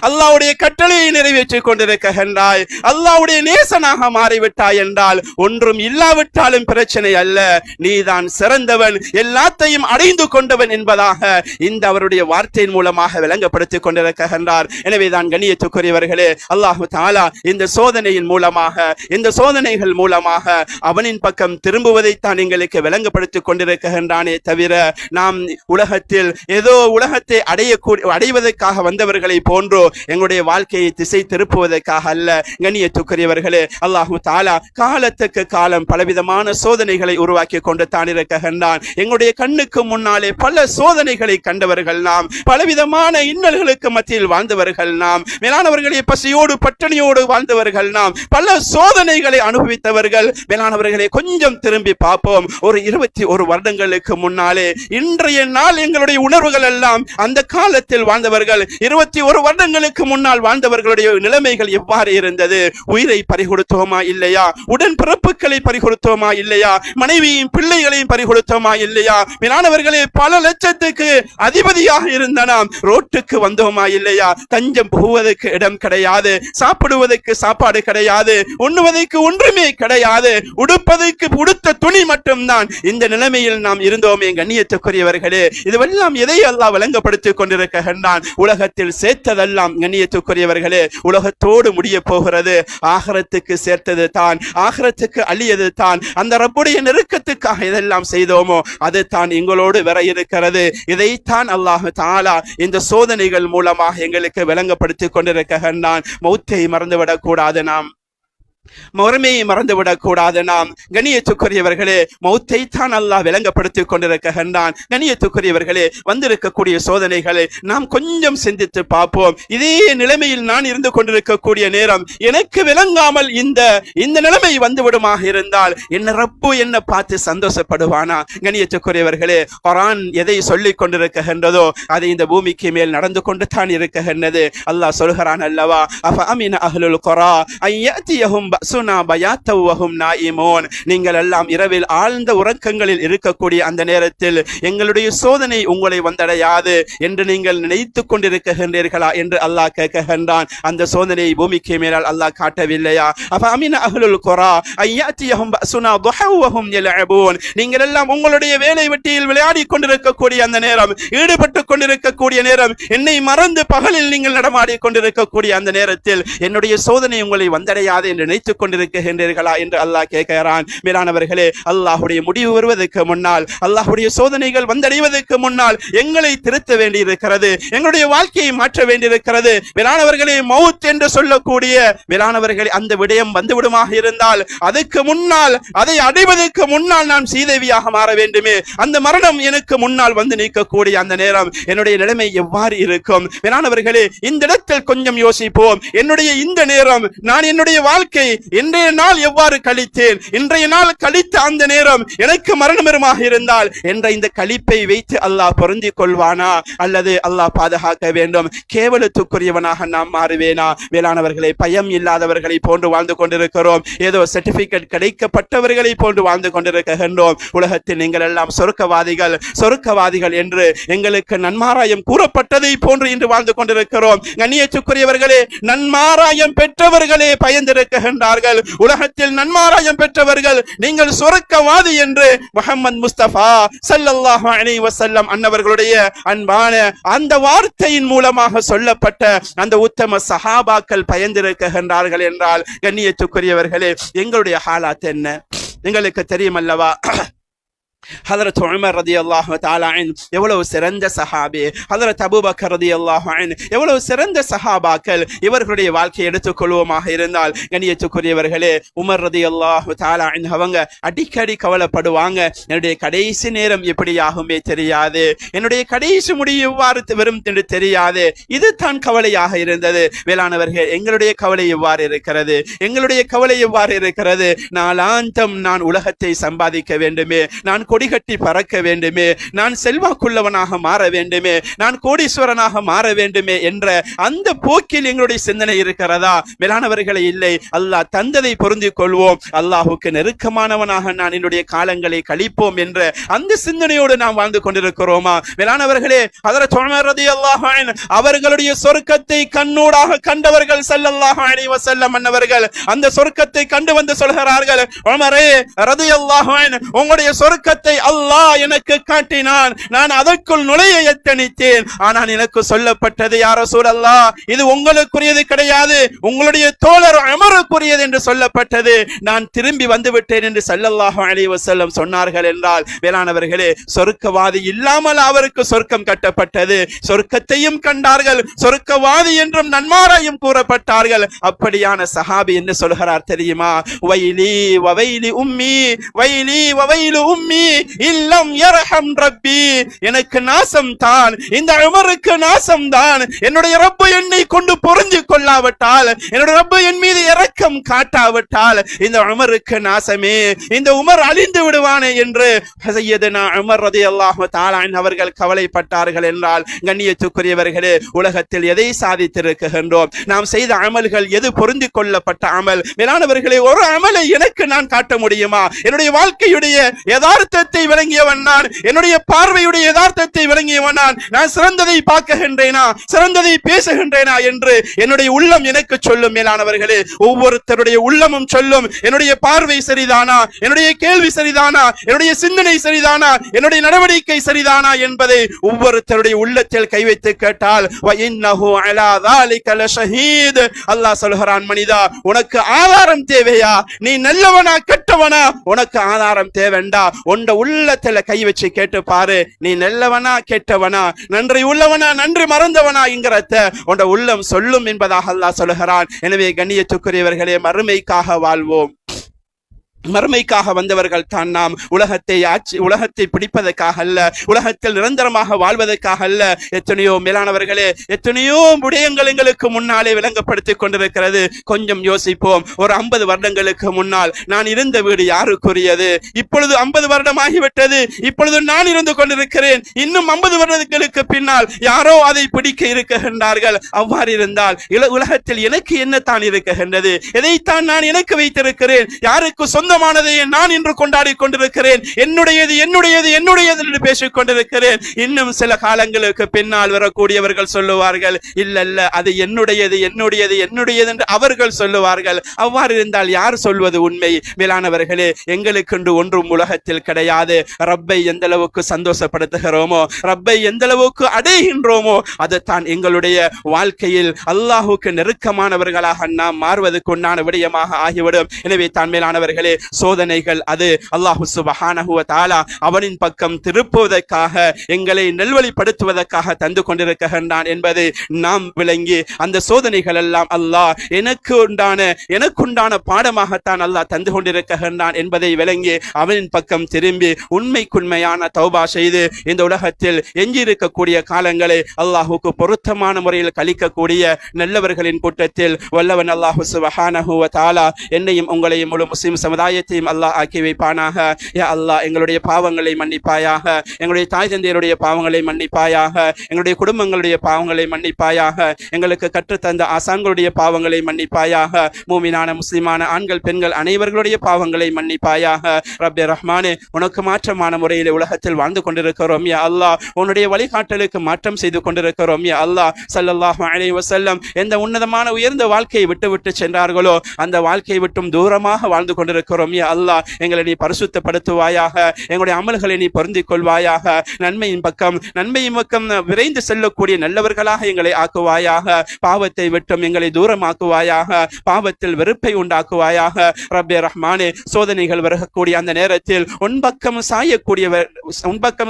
அல்லாஹ்வுடைய கட்டளையை நிறைவேற்றிக் கொண்டிருக்கின்றாய், அல்லாஹ்வுடைய நேசனாக மாறிவிட்டாய் என்றால் ஒன்றும் இல்லாவிட்டாலும் பிரச்சனை அல்ல. நீதான் சிறந்தவன், எல்லாத்தையும் அடைந்து கொண்டவன் என்பதாக இந்த அவருடைய வார்த்தையின் மூலமாக விளங்கப்படுத்திக் கொண்டிருக்கின்றார். எனவேதான் கண்ணியத்துக்குரியவர்களே, அல்லாஹ் தஆலா இந்த சோதனையின் மூலமாக, இந்த சோதனைகள் மூலமாக அவனின் பக்கம் திரும்புவதைத்தான் எங்களுக்கு விளங்கப்படுத்திக் கொண்டிருக்கின்றானே தவிர நாம் உலகத்தில் ஏதோ உலகத்தை அடைவதற்காக வந்தவர்களை போன்று எங்களுடைய வாழ்க்கையை திசை திருப்புவதற்காக அல்ல. கண்ணியத்துக்குரியவர்களே, அல்லாஹ் தஆலா காலத்துக்கு காலம் பலவிதமான சோதனைகளை உருவாக்கி கொண்டு தான் இருக்கின்றான். எங்களுடைய கண்ணுக்கு முன்னாலே பல சோதனைகளை கண்டவர்கள் நாம், பலவிதமான இன்னல்களுக்கு மத்தியில் வாழ்ந்தவர்கள் நாம், மேலானவர்களே பசியோடு பட்டினியோடு வாழ்ந்தவர்கள் நாம், பல சோதனைகளை அனுபவித்தவர்கள். மேலானவர்களே, கொஞ்சம் திரும்பி பார்ப்போம். ஒரு 21 வருடங்களுக்கு முன்னாலே இன்றைய நாள் எங்களுடைய உணர்வுகள் எல்லாம் அந்த காலத்தில் வாழ்ந்தவர்கள் 21 வருடங்களுக்கு முன்னால் வாழ்ந்தவர்களுடைய நிலைமைகள் எவ்வாறு இருந்தது? உயிரை பறிகொடுத்தோமா இல்லையா? உடன் பிறப்புகளை பறிகொடுத்தோமா இல்லையா? மனைவியும் பிள்ளைகளையும் பறிகொடுத்தோமா இல்லையா? மேலானவர்களே, பல லட்சத்துக்கு அதிபதியாக இருந்த நாம் ரோட்டுக்கு வந்தோமா இல்லையா? தஞ்சம் புகுவதற்கு இடம் கிடையாது, சாப்பிடுவதற்கு சாப்பாடு கிடையாது, உண்ணுவதற்கு ஒன்றுமே கிடையாது, உடுப்பதற்கு உடுத்த துணி மட்டும்தான். இந்த நிலைமையில் நாம் இருந்தோமே கண்ணியத்துக்குரியவர்களே. இதுவெல்லாம் எதை அல்லாஹ் விளங்கப்படுத்திக் கொண்டிருக்கின்றான்? உலகத்தில் சேர்த்ததெல்லாம் கண்ணியத்துக்குரியவர்களே உலகத்தோடு முடிய போகிறது. ஆகிரத்துக்கு சேர்த்தது தான், ஆகிரத்துக்கு அழியது தான். அந்த ரப்புடைய நெருக்கத்துக்காக இதெல்லாம் செய்தோமோ அது தான் எங்களோடு வர இருக்கிறது. இதைத்தான் அல்லாஹ் தஆலா இந்த சோதனைகள் மூலமாக எங்களுக்கு விளங்கப்படுத்திக் கொண்டிருக்கின்றான். மௌத்தை மறந்துவிடக் கூடாது, நாம் மறுமையை மறந்துவிடக் கூடாது. நாம் கண்ணியத்துக்குரியவர்களே, மௌத்தை தான் அல்லாஹ் விளங்கப்படுத்திக் கொண்டிருக்கின்றான். கண்ணியத்துக்குரியவர்களே, வந்திருக்கக்கூடிய சோதனைகளை நாம் கொஞ்சம் சிந்தித்து பார்ப்போம். இதே நிலைமையில் நான் இருந்து கொண்டிருக்கக்கூடிய நேரம் எனக்கு விளங்காமல் இந்த நிலைமை வந்துவிடுமாக இருந்தால் என்ன ரப்பு என்ன பார்த்து சந்தோஷப்படுவானா? கண்ணியத்துக்குரியவர்களே, குர்ஆன் எதை சொல்லிக் கொண்டிருக்கின்றதோ அது இந்த பூமிக்கு மேல் நடந்து கொண்டு தான் இருக்கின்றது. அல்லாஹ் சொல்கிறான் அல்லவா, அஃப அமின அஹ்லுல் குரா அய்யதியஹும் பஸுனா பயாத்தவ் வஹும் நாயிமூன். நீங்கள் எல்லாம் இரவில் ஆழ்ந்த உறக்கங்களில் இருக்கக்கூடிய அந்த நேரத்தில் எங்களுடைய சோதனை உங்களை வந்தடையாது என்று நீங்கள் நினைத்துக் கொண்டிருக்கின்றீர்களா என்று அல்லாஹ் கேட்கின்றான். அந்த சோதனையை பூமிக்கு மேலால் அல்லாஹ் காட்டவில்லையா? அஃப அமின அஹ்லுல் குரா அய்யதியஹும் பஸுனா துஹவ் வஹும் யல்அபூன். நீங்கள் எல்லாம் உங்களுடைய வேலை வெட்டியில் விளையாடி கொண்டிருக்கக்கூடிய அந்த நேரம், ஈடுபட்டு கொண்டிருக்கக்கூடிய நேரம், என்னை மறந்து பகலில் நீங்கள் நடமாடி கொண்டிருக்கக்கூடிய அந்த நேரத்தில் என்னுடைய சோதனை உங்களை வந்தடையாது என்று நினைத்து எடுத்துக் கொண்டிருக்கின்றீர்களா என்று அல்லாஹ் கேட்கிறான். மேலானவர்களே, அல்லாஹ்வுடைய முடிவு வருவதற்கு முன்னால், அல்லாஹ்வுடைய சோதனைகள் வந்தடைவதற்கு முன்னால் எங்களை திருத்த வேண்டியிருக்கிறது, எங்களுடைய வாழ்க்கையை மாற்ற வேண்டியிருக்கிறது. மேலானவர்களே, மவுத் என்று சொல்லக்கூடிய மேலானவர்களே அந்த விடயம் வந்துவிடுமாக இருந்தால் அதுக்கு முன்னால், அதை அடைவதற்கு முன்னால் நான் சீதேவியாக மாற வேண்டுமே. அந்த மரணம் எனக்கு முன்னால் வந்து நிற்கக்கூடிய அந்த நேரம் என்னுடைய நிலைமை எவ்வாறு இருக்கும்? மேலானவர்களே, இந்த இடத்தில் கொஞ்சம் யோசிப்போம். என்னுடைய இந்த நேரம், நான் என்னுடைய வாழ்க்கை இன்றைய நாள் எவ்வாறு கழித்தேன், இன்றைய நாள் கழித்த அந்த நேரம் எனக்கு மரணமாக இருந்தால் என்ற இந்த கழிப்பை வைத்து அல்லாஹ் பொருந்திக் கொள்வானா அல்லது அல்லாஹ் பாதுகாக்க வேண்டும், கேவலத்துக்குரியவனாக நாம் மாறுவேனா? மேலானவர்களை, பயம் இல்லாதவர்களை போன்று வாழ்ந்து கொண்டிருக்கிறோம். ஏதோ சர்டிபிகேட் கிடைக்கப்பட்டவர்களை போன்று வாழ்ந்து கொண்டிருக்கின்றோம். உலகத்தில் நீங்கள் எல்லாம் சொர்க்கவாதிகள் என்று எங்களுக்கு நன்மாராயம் கூறப்பட்டதை போன்று இன்று வாழ்ந்து கொண்டிருக்கிறோம். கண்ணியத்துக்குரியவர்களே, நன்மாராயம் பெற்றவர்களே பயந்திருக்கின்றார்கள். உலகத்தில் நன்மாராயம் பெற்றவர்கள் நீங்கள் சொர்க்கவாதி என்று முஹம்மது முஸ்தபா ஸல்லல்லாஹு அலைஹி வஸல்லம் அன்னவர்களுடைய அன்பான அந்த வார்த்தையின் மூலமாக சொல்லப்பட்ட அந்த உத்தம சஹாபாக்கள் பயந்திருக்கின்றார்கள் என்றால், கண்ணியத்துக்குரியவர்களே, எங்களுடைய ஹாலாத் என்ன எங்களுக்கு தெரியும் அல்லவா? ஹதரத் உமர் ரலியல்லாஹு தஆலா அன்ஹு எவ்வளவு சிறந்த சஹாபி, ஹதரத் அபூபக்கர் ரலியல்லாஹு அன்ஹு எவ்வளவு சிறந்த சஹாபாக்கள். இவர்களுடைய வாழ்க்கையை எடுத்துக்கொள்வோமாக இருந்தால், கண்ணியத்துக்குரியவர்களே, உமர் ரலியல்லாஹு தஆலா அன்ஹு அவங்க அடிக்கடி கவலைப்படுவாங்க, என்னுடைய கடைசி நேரம் எப்படி ஆகுமே தெரியாது, என்னுடைய கடைசி முடிவு எவ்வாறு வரும் என்று தெரியாது. இது தான் கவலையாக இருந்தது. வேளாணவர்கள், எங்களுடைய கவலை எவ்வாறு இருக்கிறது? எங்களுடைய கவலை எவ்வாறு இருக்கிறது? நாளாந்தம் நான் உலகத்தை சம்பாதிக்க வேண்டுமே, நான் கொடிகட்டி பறக்க வேண்டுமே, நான் செல்வாக்குள்ளவனாக மாற வேண்டுமே, நான் கோடீஸ்வரனாக மாற வேண்டுமே என்ற அந்த போக்கில் எங்களுடைய சிந்தனை இருக்கிறதா? மேலானவர்களை, இல்லை. அல்லாஹ் தந்ததை பொருந்திக் கொள்வோம், அல்லாஹுக்கு நெருக்கமானவனாக நான் என்னுடைய காலங்களை கழிப்போம் என்ற அந்த சிந்தனையோடு நாம் வாழ்ந்து கொண்டிருக்கிறோமா? மேலானவர்களே, ஹதரத் உமர் ரலியல்லாஹு அன்ஹு அவர்களுடைய சொர்க்கத்தை கண்ணூடாக கண்டவர்கள் ஸல்லல்லாஹு அலைஹி வஸல்லம் அன்னவர்கள் அந்த சொர்க்கத்தை கண்டு வந்து சொல்கிறார்கள், உமரே ரலியல்லாஹு அன்ஹு, உங்களுடைய சொர்க்கத்தை அல்லாஹ் எனக்கு காட்டினான், நான் அதற்குள் நுழைய எத்தனித்தேன். ஆனால் எனக்கு சொல்லப்பட்டது, யா ரசூலல்லாஹ், இது உங்களுக்குரியது கிடையாது, உங்களுடைய தோழர் உமருக்குரியது என்று சொல்லப்பட்டது. நான் திரும்பி வந்து விட்டேன் என்று ஸல்லல்லாஹு அலைஹி வஸல்லம் சொன்னார்கள் என்றால், வேளாணவர்களே, சொர்க்கவாதி இல்லாமல் அவருக்கு சொர்க்கம் கட்டப்பட்டது. சொர்க்கத்தையும் கண்டார்கள், சொர்க்கவாதி என்றும் நன்மாராயம் கூறப்பட்டார்கள். அப்படியான சஹாபி என்ன சொல்கிறார் தெரியுமா? வைலி வவைலி உம்மி, வைலி வவைலு உம்மி இல்லம் யர்ஹம் ரப்பி, எனக்கு நாசம் தான், இந்த உமருக்கு நாசம் தான். என்னுடைய ரப்பு என்னை கொண்டு பொருந்தி கொள்ளாவிட்டால், என்னுடைய ரப்பு என் மீது இரக்கம் காட்டாவிட்டால் இந்த உமருக்கு நாசமே, இந்த உமர் அழிந்து விடுவானே என்று சையதுனா உமர் ரலியல்லாஹு தஆலா அன்ஹு அவர்கள் கவலைப்பட்டார்கள் என்றால், கண்ணியத்துக்குரியவர்களே, உலகத்தில் எதை சாதித்திருக்கின்றோம்? நாம் செய்த அமல்கள் எது பொருந்தி கொள்ளப்பட்ட அமல்? மேலானவர்களே, ஒரு அமலை எனக்கு நான் காட்ட முடியுமா? என்னுடைய வாழ்க்கையுடைய யதார்த்தத்தை விளங்கியவன் நான், என்னுடைய பார்வையுடைய யதார்த்தத்தை விளங்கியவன் நான். நான் சிறந்ததை பார்க்கின்றேனா, சிறந்ததை பேசுகின்றேனா என்று என்னுடைய உள்ளம் எனக்கு சொல்லும். மேலானவர்களே, ஒவ்வொருத்தருடைய உள்ளமும் சொல்லும், என்னுடைய பார்வை சரிதானா, என்னுடைய கேள்வி சரிதானா, என்னுடைய சிந்தனை சரிதானா, என்னுடைய நடவடிக்கை சரிதானா என்பதை ஒவ்வொருத்தருடைய உள்ளத்தில் கை வைத்து கேட்டால், வஇன்னஹு அலா ذلك லஷஹீத், அல்லாஹ் சொல்கிறான், மனிதா, உனக்கு ஆதாரம் தேவையா? நீ நல்லவனா கெட்டவனா? உனக்கு ஆதாரம் தேவைண்டா, உண்ட உள்ளத்துல கை வச்சு கேட்டு பாரு, நீ நல்லவனா கெட்டவனா, நன்றி உள்ளவனா நன்றி மறந்தவனா என்கிறத உண்ட உள்ளம் சொல்லும் என்பதாக அல்லாஹ் சொல்கிறான். எனவே கண்ணியத்துக்குரியவர்களே, மறுமைக்காக வாழ்வோம். மறுமைக்காக வந்தவர்கள் தான் நாம். உலகத்தை பிடிப்பதற்காக அல்ல, உலகத்தில் நிரந்தரமாக வாழ்வதற்காக அல்ல. எத்தனையோ மேலானவர்களே, எத்தனையோ விடயங்கள் எங்களுக்கு முன்னாலே விளங்கப்படுத்திக் கொண்டிருக்கிறது. கொஞ்சம் யோசிப்போம். ஒரு 50 வருடங்களுக்கு முன்னால் நான் இருந்த வீடு யாருக்குரியது? இப்பொழுது 50 வருடம் ஆகிவிட்டது. இப்பொழுது நான் இருந்து கொண்டிருக்கிறேன். இன்னும் 50 வருடங்களுக்கு பின்னால் யாரோ அதை பிடிக்க இருக்கின்றார்கள். அவ்வாறு இருந்தால் உலகத்தில் எனக்கு என்ன தான் இருக்கின்றது? எதைத்தான் நான் எனக்கு வைத்திருக்கிறேன்? யாருக்கு சொந்த சொந்தமானதையே நான் இன்று கொண்டாடி கொண்டிருக்கிறேன், என்னுடையது என்னுடையது என்னுடையது என்று பேசிக் கொண்டிருக்கிறேன். இன்னும் சில காலங்களுக்கு பின்னால் வரக்கூடியவர்கள் சொல்லுவார்கள், இல்ல இல்ல அது என்னுடையது என்னுடையது என்னுடையது என்று அவர்கள் சொல்லுவார்கள். அவ்வாறு இருந்தால் யார் சொல்வது உண்மை? மேலானவர்களே, எங்களுக்கென்று ஒன்றும் உலகத்தில் கிடையாது. ரப்பை எந்த அளவுக்கு சந்தோஷப்படுத்துகிறோமோ, ரப்பை எந்த அளவுக்கு அடைகின்றோமோ, அதுதான் எங்களுடைய வாழ்க்கையில் அல்லாஹுக்கு நெருக்கமானவர்களாக நாம் மாறுவதற்கு உண்டான விடயமாக ஆகிவிடும். எனவே தான் மேலானவர்களே, சோதனைகள் அது அல்லாஹு சுப்ஹானஹு வ தஆலா அவனின் பக்கம் திருப்புவதற்காக, எங்களை நல்வழிப்படுத்துவதற்காக தந்து கொண்டிருக்கின்றான் என்பது நாம் விளங்கி, அந்த சோதனைகள் எல்லாம் அல்லாஹ் எனக்குண்டான பாடமாகத்தான் அல்லாஹ் தந்து கொண்டிருக்கின்றான் என்பதை விளங்கி அவனின் பக்கம் திரும்பி உண்மைக்குண்மையான தௌபா செய்து இந்த உலகத்தில் எஞ்சியிருக்கக்கூடிய காலங்களை அல்லாஹுக்கு பொருத்தமான முறையில் கழிக்கக்கூடிய நல்லவர்களின் கூட்டத்தில் வல்லவன் அல்லாஹு சுப்ஹானஹு வ தஆலா என்னையும் உங்களையும் முழு முஸ்லிம் சமுதாயத்தையும் அல்லாஹ் ஆக்கி வைப்பானாக. யா அல்லாஹ், எங்களுடைய பாவங்களை மன்னிப்பாயாக, எங்களுடைய தாய் தந்தையருடைய பாவங்களை மன்னிப்பாயாக, எங்களுடைய குடும்பங்களுடைய பாவங்களை மன்னிப்பாயாக, எங்களுக்கு கற்றுத்தந்த ஆசான்களுடைய பாவங்களை மன்னிப்பாயாக, மூமினான முஸ்லிமான ஆண்கள் பெண்கள் அனைவர்களுடைய பாவங்களை மன்னிப்பாயாக. ரப்பே ரஹ்மானே, உனக்கு மாற்றமான முறையில் உலகத்தில் வாழ்ந்து கொண்டிருக்கிறோம் யா அல்லாஹ், உன்னுடைய வழிகாட்டலுக்கு மாற்றம் செய்து கொண்டிருக்கிறோம் யா அல்லாஹ். ஸல்லல்லாஹு அலைஹி வஸல்லம் எந்த உன்னதமான உயர்ந்த வாழ்க்கையை விட்டு சென்றார்களோ அந்த வாழ்க்கையை விட்டும் தூரமாக வாழ்ந்து கொண்டிருக்கிறோம் யா அல்லாஹ். எங்களை நீ பரிசுத்தப்படுத்துவாயாக, எங்களுடைய அமல்களை நீ பொருந்திக் கொள்வாயாக, நன்மையின் பக்கம் விரைந்து செல்லக்கூடிய நல்லவர்களாக எங்களை ஆக்குவாயாக, பாவத்தை விட்டும் எங்களை தூரமாக்குவாயாக, பாவத்தில் வெறுப்பை உண்டாக்குவாயாக. ரப்பே ரஹ்மானே, சோதனைகள் வரக்கூடிய அந்த நேரத்தில் உன்பக்கம்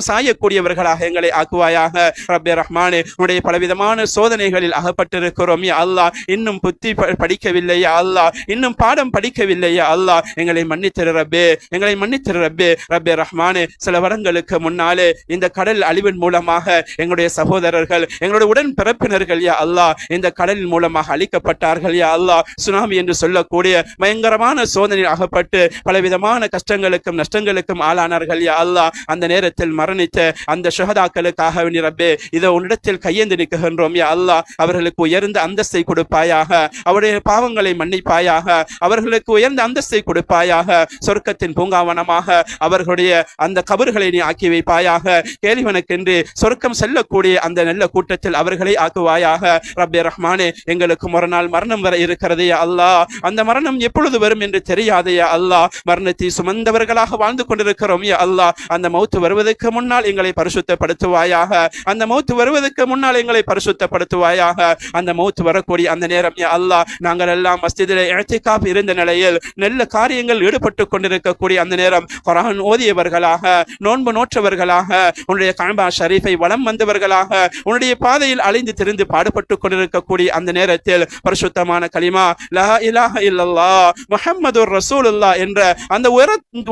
சாயக்கூடியவர்களாக எங்களை ஆக்குவாயாக. ரப்பே ரஹ்மானே, உன்னுடைய பலவிதமான சோதனைகளில் அகப்பட்டிருக்கிறோம் யா அல்லாஹ். இன்னும் புத்தி படிக்கவில்லையா அல்லாஹ், இன்னும் பாடம் படிக்கவில்லையா அல்லாஹ், எங்களை மன்னித்திரு ரப்பே, எங்களை மன்னித்திரு ரப்பே. ரப்பே ரஹ்மானே, சில வருடங்களுக்கு முன்னாலே இந்த கடல் அழிவின் மூலமாக எங்களுடைய சகோதரர்கள், எங்களுடைய உடன் பிறப்பினர்கள் யா அல்லாஹ் இந்த கடலின் மூலமாக அழிக்கப்பட்டார்கள் யா அல்லாஹ். சுனாமி என்று சொல்லக்கூடிய பயங்கரமான சோதனையில் அகப்பட்டு பலவிதமான கஷ்டங்களுக்கும் நஷ்டங்களுக்கும் ஆளானார்கள் யா அல்லாஹ். அந்த நேரத்தில் மரணித்த அந்த ஷஹதாக்களுக்காக வேண்டி ரப்பே, இதோ உன்னிடத்தில் கையேந்து நிற்கின்றோம் யா அல்லாஹ். அவர்களுக்கு உயர்ந்த அந்தஸ்தை கொடுப்பாயாக, அவருடைய பாவங்களை மன்னிப்பாயாக, அவர்களுக்கு உயர்ந்த அந்தஸ்தை கொடுப்பாயாக, சொர்க்கத்தின் பூங்காவனமாக அவர்களுடைய அந்த கபர்களை நீ ஆக்கி வைப்பாயாக. கேள்விவனுக்கென்று சொர்க்கம் செல்லக்கூடிய அந்த நல்ல கூட்டத்தில் அவர்களை ஆக்குவாயாக. ரப்பே ரஹ்மானே, எங்களுக்கு ஒரு நாள் மரணம் வர இருக்கிறது யா அல்லாஹ். அந்த மரணம் எப்பொழுது வரும் என்று தெரியாது யா அல்லாஹ். மரணத்தை சுமந்தவர்களாக வாழ்ந்து கொண்டிருக்கிறோம் யா அல்லாஹ். அந்த மௌத்து வருவதற்கு முன்னால் எங்களை பரிசுத்தப்படுத்துவாயாக, அந்த மௌத்து வருவதற்கு முன்னால் எங்களை பரிசுத்தப்படுத்துவாயாக. அந்த மௌத்து வரக்கூடிய அந்த நேரம் யா அல்லாஹ், நாங்கள் எல்லாம் மஸ்ஜிதிலே இஅ்திகாஃப் இருந்த நிலையில் நல்ல காரியங்கள் ஈடுபட்டு கொண்டிருக்கக்கூடிய அந்த நேரம் குர்ஆன் ஓதியவர்களாக, நோன்பு நோற்றவர்களாக, உன்னுடைய கஅபா ஷரீஃபை வலம் வந்தவர்களாக, உன்னுடைய பாதையில் அலைந்து திரிந்து பாடுபட்டு கொண்டிருக்கக்கூடிய அந்த நேரத்தில் பரிசுத்தமான கலிமா லா இலாஹ இல்லல்லாஹ் முஹம்மதுர் ரசூலுல்லாஹ் என்ற அந்த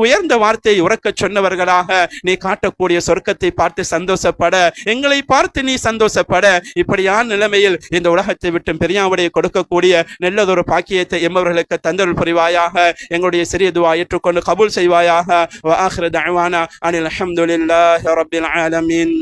உயர்ந்த வார்த்தையை உறக்கச் சொன்னவர்களாக நீ காட்டக்கூடிய சொர்க்கத்தை பார்த்து சந்தோஷப்பட, எங்களை பார்த்து நீ சந்தோஷப்பட, இப்படியான நிலைமையில் இந்த உலகத்தை விட்டு பெரியாவுடைய கொடுக்கக்கூடிய நல்லதொரு பாக்கியத்தை எம்மவர்களுக்கு தந்தருள் புரிவாயாக. எங்களுடைய சிறிய துஆ ஏற்றுக்கொண்டு கபூல் செய்வாயாக. வ ஆகிரு தஅவானா அனில் ஹம்துலில்லாஹி ரப்பில் ஆலமீன்.